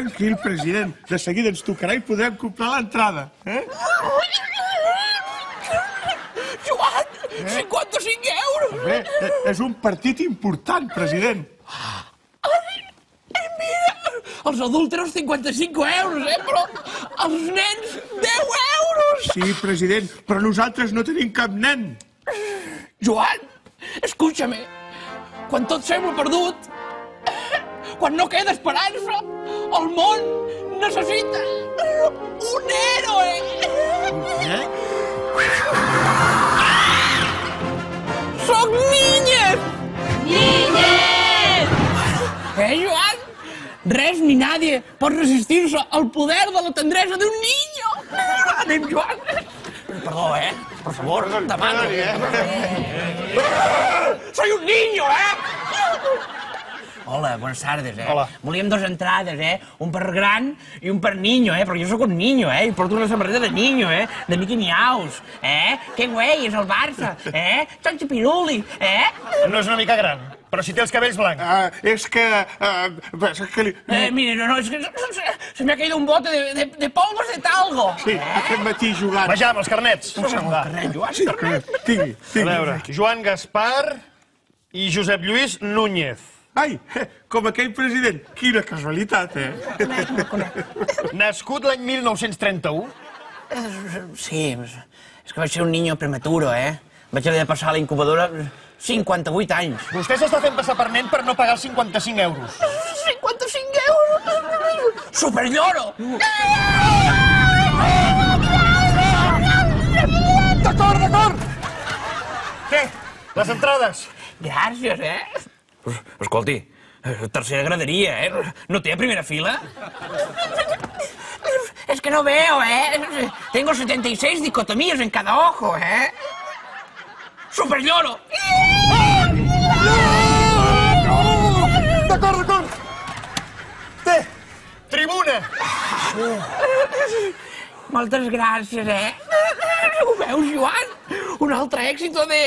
tranquil, president. De seguida ens tocarà i podrem comprar l'entrada. Joan, 55 euros! Bé, és un partit important, president. Mira, els adults eren 55 euros, però els nens 10 euros! Sí, president, però nosaltres no tenim cap nen. Joan, escúchame, quan tot sembla perdut, quan no queda esperança, el món necessita un héroe! Soc Niñez! Niñez! Joan? Res ni nadie pot resistir-se al poder de la tendresa d'un niño! Anem, Joan! Perdó, por favor, demano. Soy un niño, Hola, buenas tardes, Hola. Volíem dos entrades, un per gran i un per niño, perquè jo sóc un niño, i porto una samarreta de niño, de Mickey Miaus, Que güey, és el Barça, Sancho Piruli, No és una mica gran, però si té els cabells blancs. És que... Mire, no, es que se me ha caído un bote de polvos de talgo. Sí, aquest matí jugant. Vejam, els carnets. Un segon, carnet, Joan, Sí, carnet. tingui. A veure, Joan Gaspar i Josep Lluís Núñez. Ai, com aquell president. Quina casualitat, Nascut l'any 1931. Sí, és que vaig ser un niño prematuro, Vaig haver de passar a la incubadora 58 anys. Vostè s'està fent passar per nen per no pagar els 55 euros. 55 euros! Superlloro! D'acord! Què? Les entrades? Gràcies, Escolti, tercera graderia, No té a primera fila? Es que no veo, Tengo 76 dicotomías en cada ojo, Superlloro! D'acord! Té, tribuna! Moltes gràcies, Ho veus, Joan? Un altre èxito de...